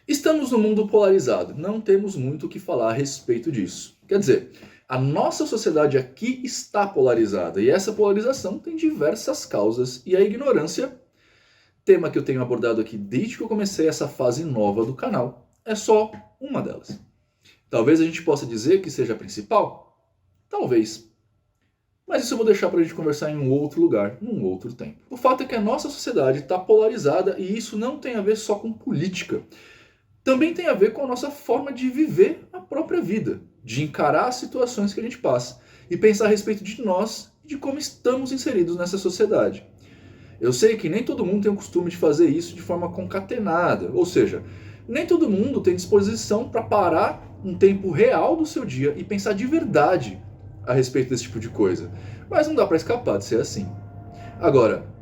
Estamos num mundo polarizado, não temos muito o que falar a respeito disso. Quer dizer, a nossa sociedade aqui está polarizada e essa polarização tem diversas causas e a ignorância, tema que eu tenho abordado aqui desde que eu comecei essa fase nova do canal, é só uma delas. Talvez a gente possa dizer que seja a principal? Talvez. Mas isso eu vou deixar para a gente conversar em um outro lugar, num outro tempo. O fato é que a nossa sociedade está polarizada e isso não tem a ver só com política. Também tem a ver com a nossa forma de viver a própria vida, de encarar as situações que a gente passa e pensar a respeito de nós e de como estamos inseridos nessa sociedade. Eu sei que nem todo mundo tem o costume de fazer isso de forma concatenada, ou seja, nem todo mundo tem disposição para parar um tempo real do seu dia e pensar de verdade a respeito desse tipo de coisa. Mas não dá para escapar de ser assim. Agora,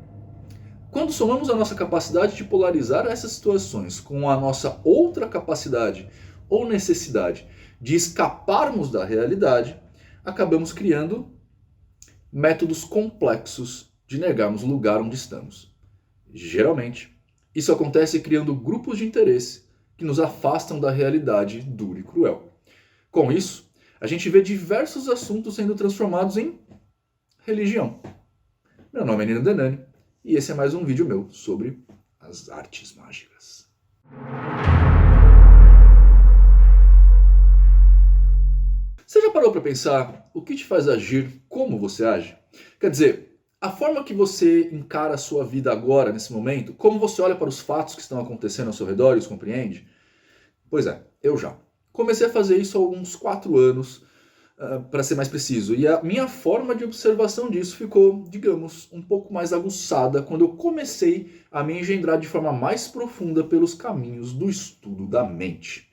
quando somamos a nossa capacidade de polarizar essas situações com a nossa outra capacidade ou necessidade de escaparmos da realidade, acabamos criando métodos complexos de negarmos o lugar onde estamos. Geralmente, isso acontece criando grupos de interesse que nos afastam da realidade dura e cruel. Com isso, a gente vê diversos assuntos sendo transformados em religião. Meu nome é Nino Denani e esse é mais um vídeo meu sobre as artes mágicas. Você já parou para pensar o que te faz agir como você age? Quer dizer, a forma que você encara a sua vida agora, nesse momento, como você olha para os fatos que estão acontecendo ao seu redor e os compreende? Pois é, eu já. Comecei a fazer isso há alguns 4 anos, para ser mais preciso. E a minha forma de observação disso ficou, digamos, um pouco mais aguçada quando eu comecei a me engendrar de forma mais profunda pelos caminhos do estudo da mente.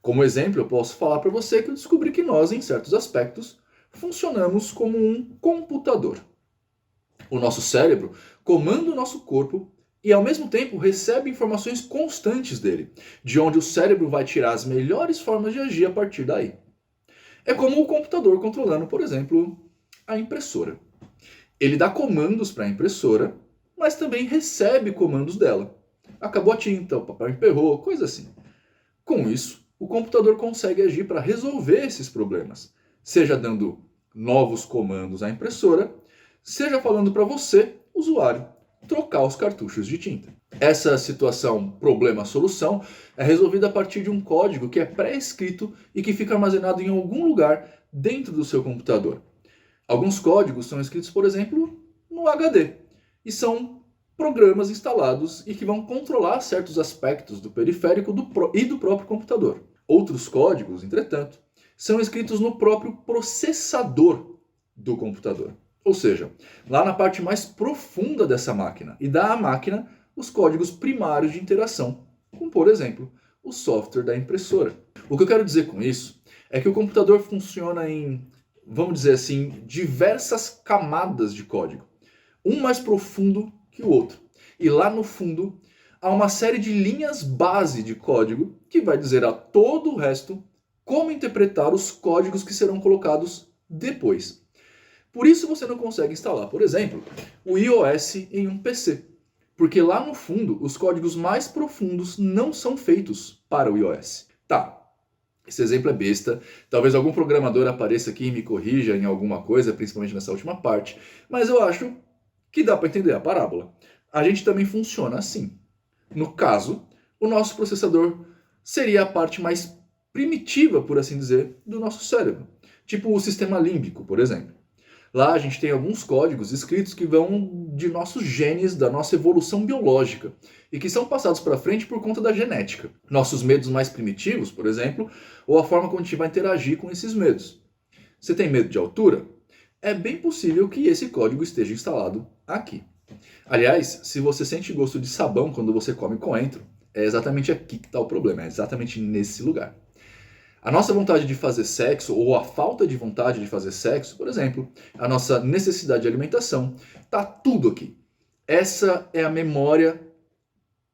Como exemplo, eu posso falar para você que eu descobri que nós, em certos aspectos, funcionamos como um computador. O nosso cérebro comanda o nosso corpo e, ao mesmo tempo, recebe informações constantes dele, de onde o cérebro vai tirar as melhores formas de agir a partir daí. É como o computador controlando, por exemplo, a impressora. Ele dá comandos para a impressora, mas também recebe comandos dela. Acabou a tinta, o papel emperrou, coisa assim. Com isso, o computador consegue agir para resolver esses problemas, seja dando novos comandos à impressora, seja falando para você, usuário, trocar os cartuchos de tinta. Essa situação problema-solução é resolvida a partir de um código que é pré-escrito e que fica armazenado em algum lugar dentro do seu computador. Alguns códigos são escritos, por exemplo, no HD e são programas instalados e que vão controlar certos aspectos do periférico e do próprio computador. Outros códigos, entretanto, são escritos no próprio processador do computador. Ou seja, lá na parte mais profunda dessa máquina, e dá à máquina os códigos primários de interação, com, por exemplo, o software da impressora. O que eu quero dizer com isso é que o computador funciona em, vamos dizer assim, diversas camadas de código, um mais profundo que o outro. E lá no fundo há uma série de linhas base de código que vai dizer a todo o resto como interpretar os códigos que serão colocados depois. Por isso você não consegue instalar, por exemplo, o iOS em um PC. Porque lá no fundo, os códigos mais profundos não são feitos para o iOS. Tá, esse exemplo é besta. Talvez algum programador apareça aqui e me corrija em alguma coisa, principalmente nessa última parte. Mas eu acho que dá para entender a parábola. A gente também funciona assim. No caso, o nosso processador seria a parte mais primitiva, por assim dizer, do nosso cérebro. Tipo o sistema límbico, por exemplo. Lá a gente tem alguns códigos escritos que vão de nossos genes, da nossa evolução biológica, e que são passados para frente por conta da genética. Nossos medos mais primitivos, por exemplo, ou a forma como a gente vai interagir com esses medos. Você tem medo de altura? É bem possível que esse código esteja instalado aqui. Aliás, se você sente gosto de sabão quando você come coentro, é exatamente aqui que está o problema, é exatamente nesse lugar. A nossa vontade de fazer sexo, ou a falta de vontade de fazer sexo, por exemplo, a nossa necessidade de alimentação, está tudo aqui. Essa é a memória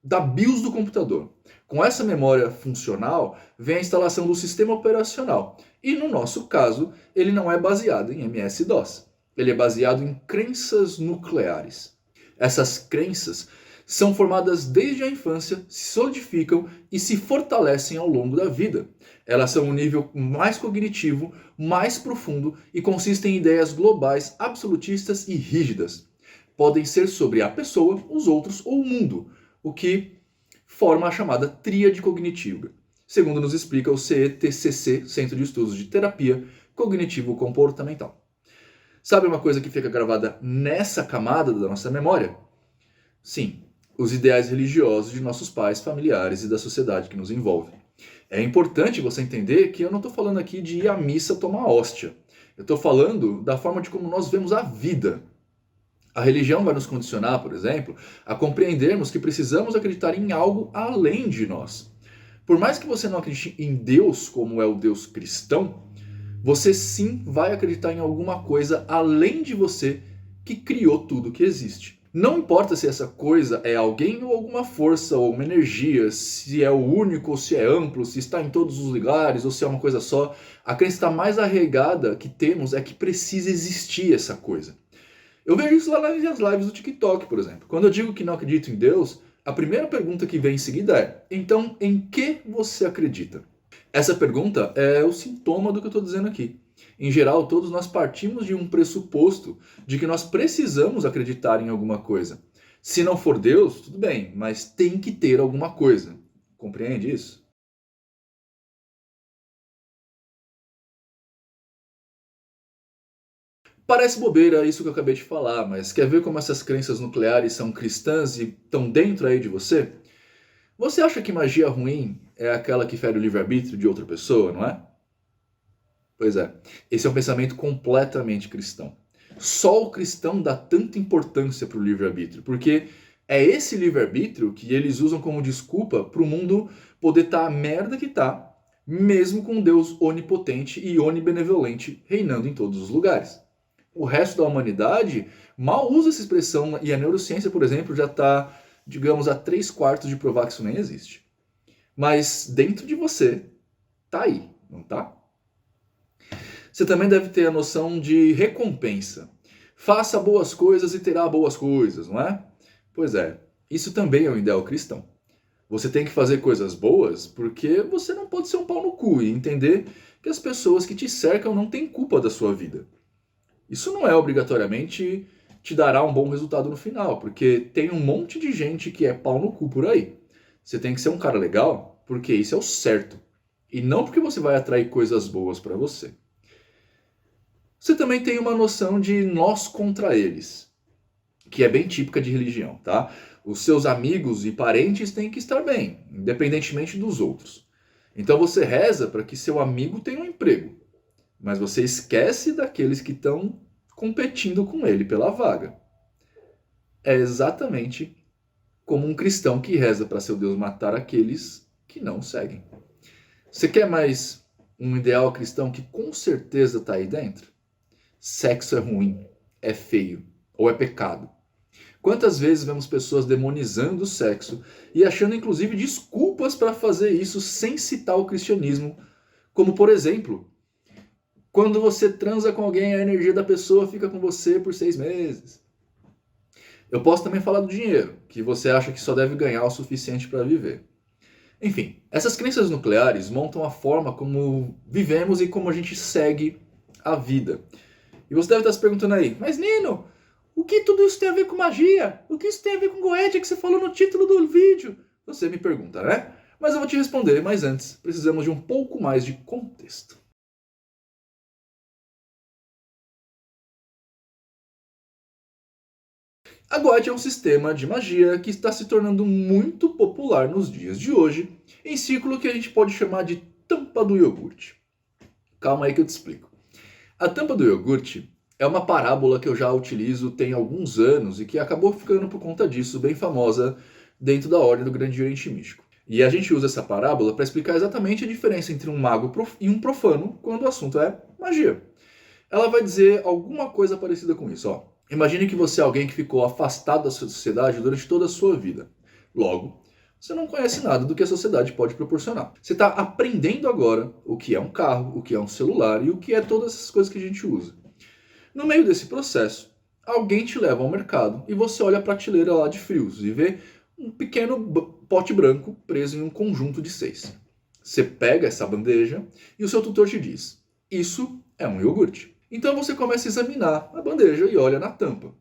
da BIOS do computador. Com essa memória funcional, vem a instalação do sistema operacional. E no nosso caso, ele não é baseado em MS-DOS. Ele é baseado em crenças nucleares. Essas crenças São formadas desde a infância, se solidificam e se fortalecem ao longo da vida. Elas são um nível mais cognitivo, mais profundo e consistem em ideias globais, absolutistas e rígidas. Podem ser sobre a pessoa, os outros ou o mundo, o que forma a chamada tríade cognitiva, segundo nos explica o CETCC, Centro de Estudos de Terapia Cognitivo-Comportamental. Sabe uma coisa que fica gravada nessa camada da nossa memória? Sim, os ideais religiosos de nossos pais, familiares e da sociedade que nos envolve. É importante você entender que eu não estou falando aqui de ir à missa tomar hóstia. Eu estou falando da forma de como nós vemos a vida. A religião vai nos condicionar, por exemplo, a compreendermos que precisamos acreditar em algo além de nós. Por mais que você não acredite em Deus como é o Deus cristão, você sim vai acreditar em alguma coisa além de você que criou tudo que existe. Não importa se essa coisa é alguém ou alguma força ou uma energia, se é o único ou se é amplo, se está em todos os lugares ou se é uma coisa só, a crença mais arraigada que temos é que precisa existir essa coisa. Eu vejo isso lá nas lives do TikTok, por exemplo. Quando eu digo que não acredito em Deus, a primeira pergunta que vem em seguida é: então, em que você acredita? Essa pergunta é o sintoma do que eu estou dizendo aqui. Em geral, todos nós partimos de um pressuposto de que nós precisamos acreditar em alguma coisa. Se não for Deus, tudo bem, mas tem que ter alguma coisa. Compreende isso? Parece bobeira isso que eu acabei de falar, mas quer ver como essas crenças nucleares são cristãs e estão dentro aí de você? Você acha que magia ruim é aquela que fere o livre-arbítrio de outra pessoa, não é? Pois é, esse é um pensamento completamente cristão. Só o cristão dá tanta importância para o livre-arbítrio, porque é esse livre-arbítrio que eles usam como desculpa para o mundo poder estar a merda que tá, mesmo com um Deus onipotente e onibenevolente reinando em todos os lugares. O resto da humanidade mal usa essa expressão e a neurociência, por exemplo, já está, digamos, a 3/4 de provar que isso nem existe. Mas dentro de você, tá aí, não tá? Você também deve ter a noção de recompensa. Faça boas coisas e terá boas coisas, não é? Pois é, isso também é um ideal cristão. Você tem que fazer coisas boas porque você não pode ser um pau no cu e entender que as pessoas que te cercam não têm culpa da sua vida. Isso não é obrigatoriamente te dará um bom resultado no final, porque tem um monte de gente que é pau no cu por aí. Você tem que ser um cara legal, porque isso é o certo. E não porque você vai atrair coisas boas para você. Você também tem uma noção de nós contra eles, que é bem típica de religião, tá? Os seus amigos e parentes têm que estar bem, independentemente dos outros. Então você reza para que seu amigo tenha um emprego, mas você esquece daqueles que estão competindo com ele pela vaga. É exatamente como um cristão que reza para seu Deus matar aqueles que não o seguem. Você quer mais um ideal cristão que com certeza está aí dentro? Sexo é ruim, é feio ou é pecado. Quantas vezes vemos pessoas demonizando o sexo e achando inclusive desculpas para fazer isso sem citar o cristianismo, como por exemplo, quando você transa com alguém, a energia da pessoa fica com você por 6 meses. Eu posso também falar do dinheiro, que você acha que só deve ganhar o suficiente para viver. Enfim, essas crenças nucleares montam a forma como vivemos e como a gente segue a vida. E você deve estar se perguntando aí, mas Nino, o que tudo isso tem a ver com magia? O que isso tem a ver com Goetia que você falou no título do vídeo? Você me pergunta, né? Mas eu vou te responder, mas antes, precisamos de um pouco mais de contexto. A Goetia é um sistema de magia que está se tornando muito popular nos dias de hoje, em círculo que a gente pode chamar de tampa do iogurte. Calma aí que eu te explico. A tampa do iogurte é uma parábola que eu já utilizo tem alguns anos e que acabou ficando por conta disso bem famosa dentro da ordem do Grande Oriente Místico. E a gente usa essa parábola para explicar exatamente a diferença entre um mago e um profano quando o assunto é magia. Ela vai dizer alguma coisa parecida com isso, ó. Imagine que você é alguém que ficou afastado da sociedade durante toda a sua vida. Logo, você não conhece nada do que a sociedade pode proporcionar. Você está aprendendo agora o que é um carro, o que é um celular e o que é todas essas coisas que a gente usa. No meio desse processo, alguém te leva ao mercado e você olha a prateleira lá de frios e vê um pequeno pote branco preso em um conjunto de 6. Você pega essa bandeja e o seu tutor te diz: isso é um iogurte. Então você começa a examinar a bandeja e olha na tampa.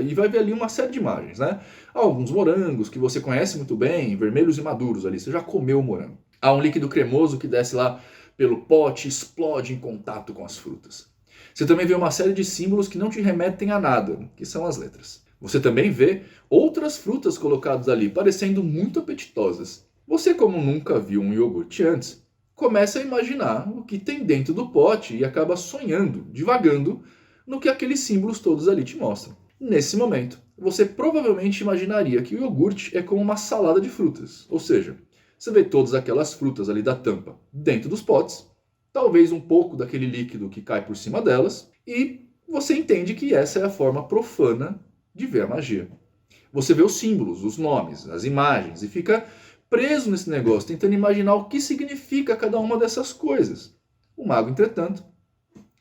E vai ver ali uma série de imagens, né? Alguns morangos que você conhece muito bem, vermelhos e maduros ali. Você já comeu o morango. Há um líquido cremoso que desce lá pelo pote e explode em contato com as frutas. Você também vê uma série de símbolos que não te remetem a nada, que são as letras. Você também vê outras frutas colocadas ali, parecendo muito apetitosas. Você, como nunca viu um iogurte antes, começa a imaginar o que tem dentro do pote e acaba sonhando, divagando, no que aqueles símbolos todos ali te mostram. Nesse momento, você provavelmente imaginaria que o iogurte é como uma salada de frutas, ou seja, você vê todas aquelas frutas ali da tampa dentro dos potes, talvez um pouco daquele líquido que cai por cima delas, e você entende que essa é a forma profana de ver a magia. Você vê os símbolos, os nomes, as imagens e fica preso nesse negócio, tentando imaginar o que significa cada uma dessas coisas. O mago, entretanto,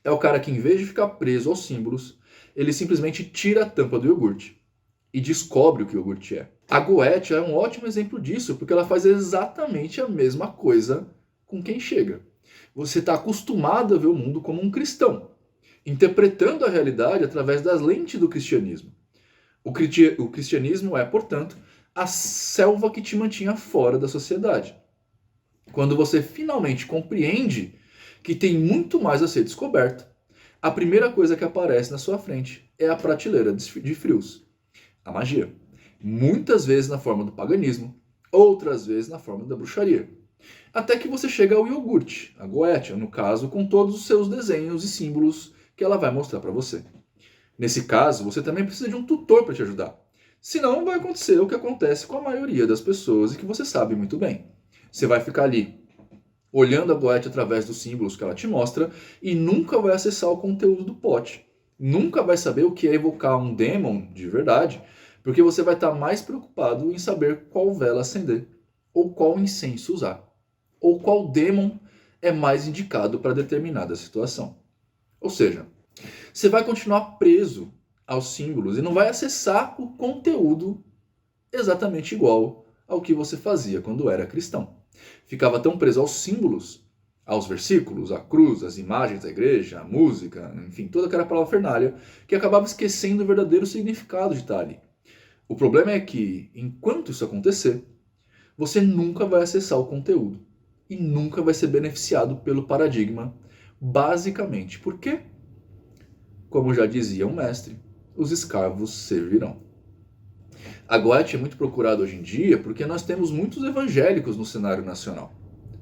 é o cara que, em vez de ficar preso aos símbolos, ele simplesmente tira a tampa do iogurte e descobre o que o iogurte é. A Goethe é um ótimo exemplo disso, porque ela faz exatamente a mesma coisa com quem chega. Você está acostumado a ver o mundo como um cristão, interpretando a realidade através das lentes do cristianismo. O cristianismo é, portanto, a selva que te mantinha fora da sociedade. Quando você finalmente compreende que tem muito mais a ser descoberto, a primeira coisa que aparece na sua frente é a prateleira de frios, a magia. Muitas vezes na forma do paganismo, outras vezes na forma da bruxaria. Até que você chega ao iogurte, a Goethe, no caso, com todos os seus desenhos e símbolos que ela vai mostrar para você. Nesse caso, você também precisa de um tutor para te ajudar. Senão vai acontecer o que acontece com a maioria das pessoas e que você sabe muito bem. Você vai ficar ali, olhando a Goethe através dos símbolos que ela te mostra e nunca vai acessar o conteúdo do pote. Nunca vai saber o que é evocar um demon de verdade, porque você vai estar mais preocupado em saber qual vela acender, ou qual incenso usar, ou qual demon é mais indicado para determinada situação. Ou seja, você vai continuar preso aos símbolos e não vai acessar o conteúdo exatamente igual ao que você fazia quando era cristão. Ficava tão preso aos símbolos, aos versículos, à cruz, às imagens da igreja, à música, enfim, toda aquela parafernália, que acabava esquecendo o verdadeiro significado de estar ali. O problema é que, enquanto isso acontecer, você nunca vai acessar o conteúdo e nunca vai ser beneficiado pelo paradigma, basicamente. Por quê? Como já dizia um mestre, os escravos servirão. A Goethe é muito procurada hoje em dia porque nós temos muitos evangélicos no cenário nacional.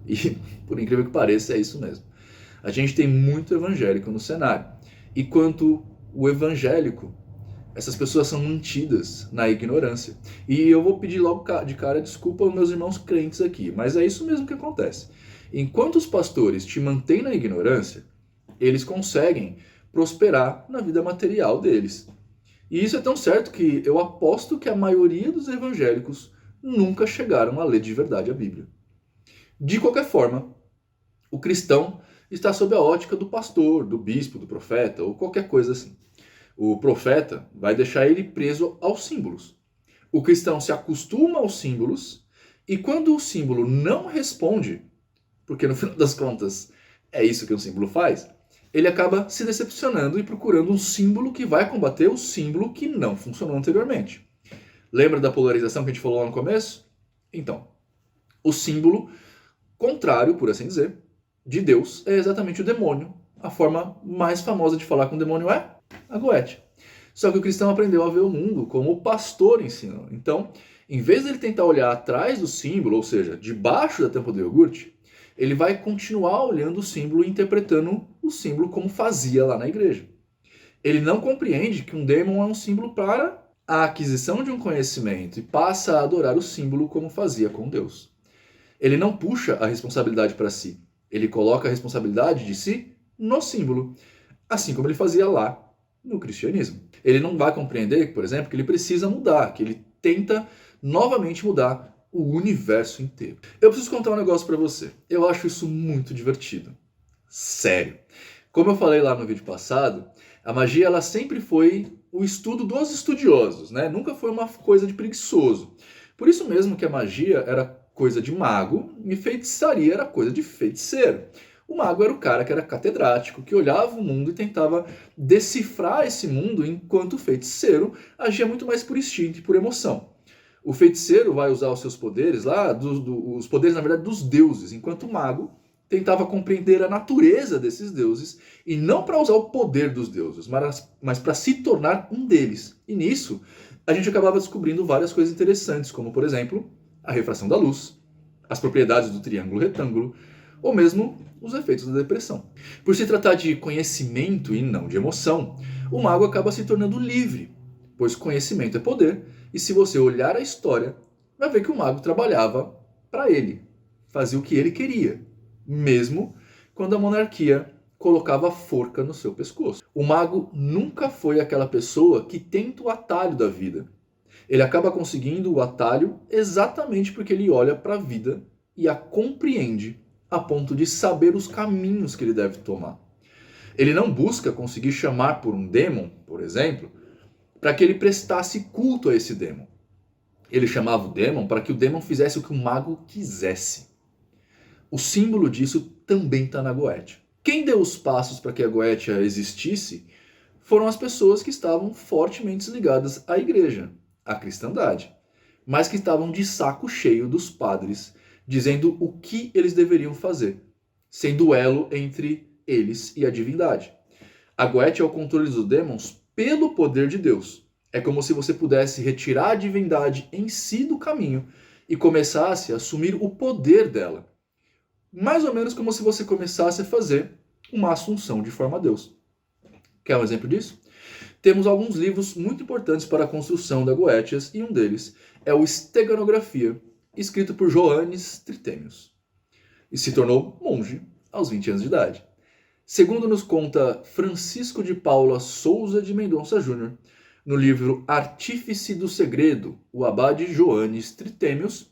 E, por incrível que pareça, é isso mesmo. A gente tem muito evangélico no cenário. E quanto o evangélico, essas pessoas são mantidas na ignorância. E eu vou pedir logo de cara desculpa aos meus irmãos crentes aqui, mas é isso mesmo que acontece. Enquanto os pastores te mantêm na ignorância, eles conseguem prosperar na vida material deles. E isso é tão certo que eu aposto que a maioria dos evangélicos nunca chegaram a ler de verdade a Bíblia. De qualquer forma, o cristão está sob a ótica do pastor, do bispo, do profeta ou qualquer coisa assim. O profeta vai deixar ele preso aos símbolos. O cristão se acostuma aos símbolos e quando o símbolo não responde, porque no final das contas é isso que um símbolo faz, ele acaba se decepcionando e procurando um símbolo que vai combater o símbolo que não funcionou anteriormente. Lembra da polarização que a gente falou lá no começo? Então, o símbolo contrário, por assim dizer, de Deus é exatamente o demônio. A forma mais famosa de falar com o demônio é a Goethe. Só que o cristão aprendeu a ver o mundo como o pastor ensinou. Então, em vez de ele tentar olhar atrás do símbolo, ou seja, debaixo da tampa do iogurte, ele vai continuar olhando o símbolo e interpretando o símbolo como fazia lá na igreja. Ele não compreende que um demon é um símbolo para a aquisição de um conhecimento e passa a adorar o símbolo como fazia com Deus. Ele não puxa a responsabilidade para si. Ele coloca a responsabilidade de si no símbolo, assim como ele fazia lá no cristianismo. Ele não vai compreender, por exemplo, que ele precisa mudar, que ele tenta novamente mudar o universo inteiro. Eu preciso contar um negócio para você. Eu acho isso muito divertido. Sério. Como eu falei lá no vídeo passado, a magia ela sempre foi o estudo dos estudiosos, né? Nunca foi uma coisa de preguiçoso. Por isso mesmo que a magia era coisa de mago e feitiçaria era coisa de feiticeiro. O mago era o cara que era catedrático, que olhava o mundo e tentava decifrar esse mundo, enquanto o feiticeiro agia muito mais por instinto e por emoção. O feiticeiro vai usar os seus poderes lá, os poderes na verdade dos deuses, enquanto o mago tentava compreender a natureza desses deuses e não para usar o poder dos deuses, mas para se tornar um deles. E nisso a gente acabava descobrindo várias coisas interessantes, como por exemplo a refração da luz, as propriedades do triângulo retângulo, ou mesmo os efeitos da depressão. Por se tratar de conhecimento e não de emoção, o mago acaba se tornando livre, pois conhecimento é poder, e se você olhar a história, vai ver que o mago trabalhava para ele, fazia o que ele queria, mesmo quando a monarquia colocava a forca no seu pescoço. O mago nunca foi aquela pessoa que tenta o atalho da vida. Ele acaba conseguindo o atalho exatamente porque ele olha para a vida e a compreende a ponto de saber os caminhos que ele deve tomar. Ele não busca conseguir chamar por um demon, por exemplo, para que ele prestasse culto a esse demon. Ele chamava o demon para que o demon fizesse o que o mago quisesse. O símbolo disso também está na Goetia. Quem deu os passos para que a Goetia existisse foram as pessoas que estavam fortemente ligadas à igreja, à cristandade, mas que estavam de saco cheio dos padres, dizendo o que eles deveriam fazer, sendo o elo entre eles e a divindade. A Goetia é o controle dos demons pelo poder de Deus. É como se você pudesse retirar a divindade em si do caminho e começasse a assumir o poder dela. Mais ou menos como se você começasse a fazer uma assunção de forma a Deus. Quer um exemplo disso? Temos alguns livros muito importantes para a construção da Goetia, e um deles é o Steganografia, escrito por Johannes Trithemius, e se tornou monge aos 20 anos de idade. Segundo nos conta Francisco de Paula Souza de Mendonça Júnior, no livro Artífice do Segredo, o abade Johannes Trithemius,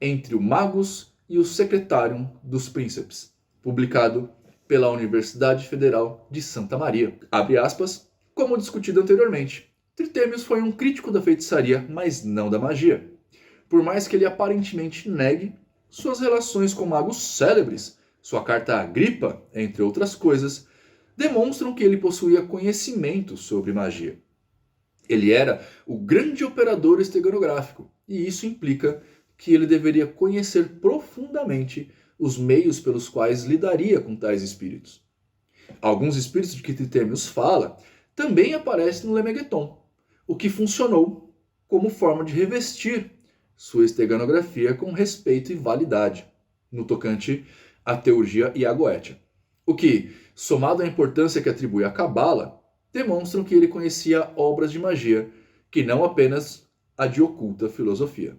entre o Magus e o Secretarium dos Príncipes, publicado pela Universidade Federal de Santa Maria. Abre aspas, como discutido anteriormente, Trithemius foi um crítico da feitiçaria, mas não da magia. Por mais que ele aparentemente negue, suas relações com magos célebres, sua carta Agripa, entre outras coisas, demonstram que ele possuía conhecimento sobre magia. Ele era o grande operador esteganográfico, e isso implica que ele deveria conhecer profundamente os meios pelos quais lidaria com tais espíritos. Alguns espíritos de que Trithemius fala também aparecem no Lemegeton, o que funcionou como forma de revestir sua esteganografia com respeito e validade, no tocante à teurgia e à Goetia. O que, somado à importância que atribui à Cabala, demonstram que ele conhecia obras de magia, que não apenas a de oculta filosofia.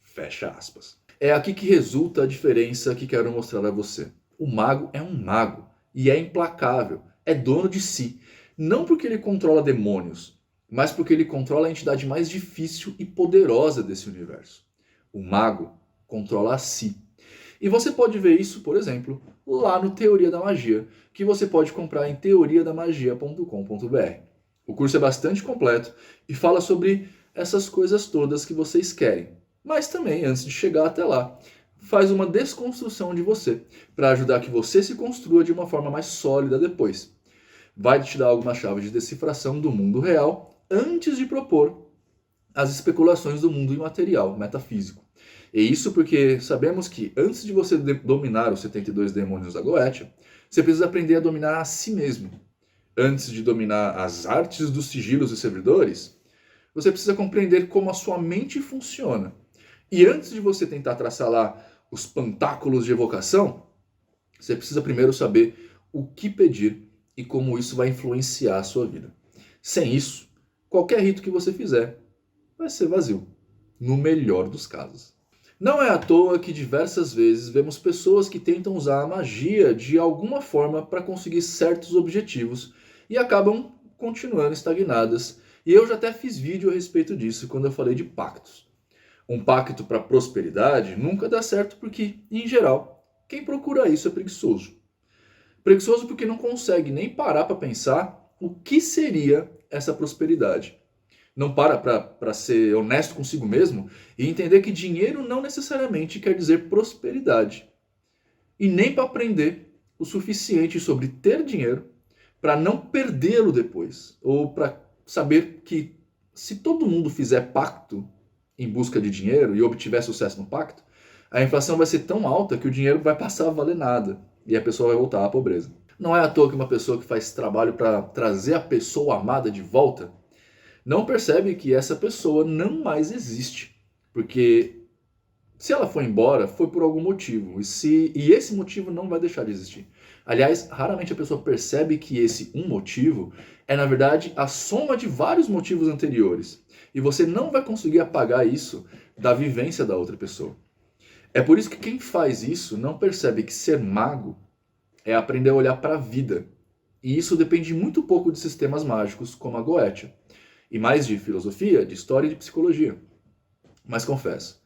Fecha aspas. É aqui que resulta a diferença que quero mostrar a você. O mago é um mago e é implacável, é dono de si, não porque ele controla demônios, mas porque ele controla a entidade mais difícil e poderosa desse universo. O mago controla a si. E você pode ver isso, por exemplo, lá no Teoria da Magia, que você pode comprar em teoriadamagia.com.br. O curso é bastante completo e fala sobre essas coisas todas que vocês querem. Mas também, antes de chegar até lá, faz uma desconstrução de você, para ajudar que você se construa de uma forma mais sólida depois. Vai te dar alguma chave de decifração do mundo real antes de propor as especulações do mundo imaterial, metafísico. E isso porque sabemos que antes de você dominar os 72 demônios da Goetia, você precisa aprender a dominar a si mesmo. Antes de dominar as artes dos sigilos e servidores, você precisa compreender como a sua mente funciona. E antes de você tentar traçar lá os pantáculos de evocação, você precisa primeiro saber o que pedir e como isso vai influenciar a sua vida. Sem isso, qualquer rito que você fizer vai ser vazio, no melhor dos casos. Não é à toa que diversas vezes vemos pessoas que tentam usar a magia de alguma forma para conseguir certos objetivos e acabam continuando estagnadas. E eu já até fiz vídeo a respeito disso quando eu falei de pactos. Um pacto para prosperidade nunca dá certo porque, em geral, quem procura isso é preguiçoso. Preguiçoso porque não consegue nem parar para pensar o que seria essa prosperidade. não para ser honesto consigo mesmo e entender que dinheiro não necessariamente quer dizer prosperidade. E nem para aprender o suficiente sobre ter dinheiro para não perdê-lo depois. Ou para saber que se todo mundo fizer pacto em busca de dinheiro e obtiver sucesso no pacto, a inflação vai ser tão alta que o dinheiro vai passar a valer nada e a pessoa vai voltar à pobreza. Não é à toa que uma pessoa que faz trabalho para trazer a pessoa amada de volta não percebe que essa pessoa não mais existe. Porque se ela foi embora, foi por algum motivo. E esse motivo não vai deixar de existir. Aliás, raramente a pessoa percebe que esse um motivo é, na verdade, a soma de vários motivos anteriores. E você não vai conseguir apagar isso da vivência da outra pessoa. É por isso que quem faz isso não percebe que ser mago é aprender a olhar para a vida. E isso depende muito pouco de sistemas mágicos como a Goetia. E mais de filosofia, de história e de psicologia. Mas confesso,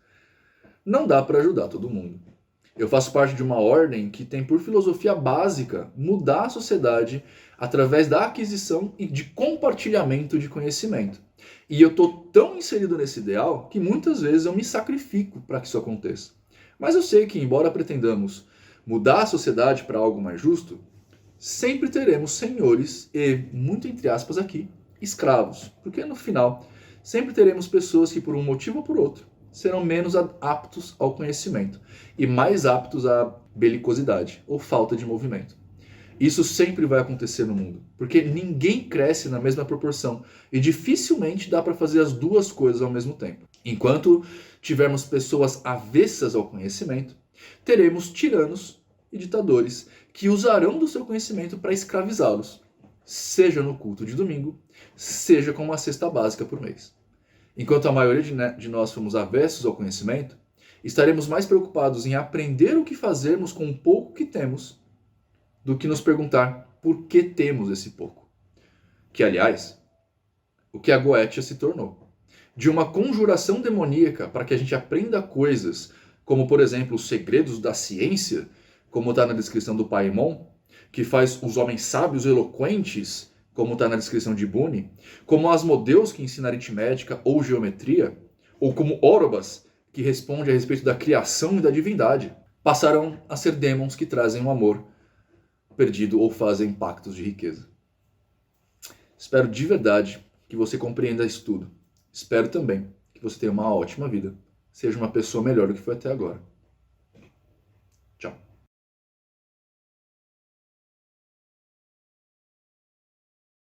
não dá para ajudar todo mundo. Eu faço parte de uma ordem que tem por filosofia básica mudar a sociedade através da aquisição e de compartilhamento de conhecimento. E eu estou tão inserido nesse ideal que muitas vezes eu me sacrifico para que isso aconteça. Mas eu sei que, embora pretendamos mudar a sociedade para algo mais justo, sempre teremos senhores e, muito entre aspas aqui, escravos. Porque no final, sempre teremos pessoas que, por um motivo ou por outro, serão menos aptos ao conhecimento e mais aptos à belicosidade ou falta de movimento. Isso sempre vai acontecer no mundo, porque ninguém cresce na mesma proporção e dificilmente dá para fazer as duas coisas ao mesmo tempo. Enquanto tivermos pessoas avessas ao conhecimento, teremos tiranos e ditadores que usarão do seu conhecimento para escravizá-los, seja no culto de domingo, seja com uma cesta básica por mês. Enquanto a maioria de nós fomos avessos ao conhecimento, estaremos mais preocupados em aprender o que fazermos com o pouco que temos do que nos perguntar por que temos esse pouco. Que, aliás, o que a Goetia se tornou. De uma conjuração demoníaca para que a gente aprenda coisas, como, por exemplo, os segredos da ciência, como está na descrição do Paimon, que faz os homens sábios eloquentes, como está na descrição de Boone, como Asmodeus, que ensina aritmética ou geometria, ou como Orobas, que responde a respeito da criação e da divindade, passarão a ser dêmons que trazem o amor perdido ou fazem pactos de riqueza. Espero de verdade que você compreenda isso tudo. Espero também que você tenha uma ótima vida, seja uma pessoa melhor do que foi até agora.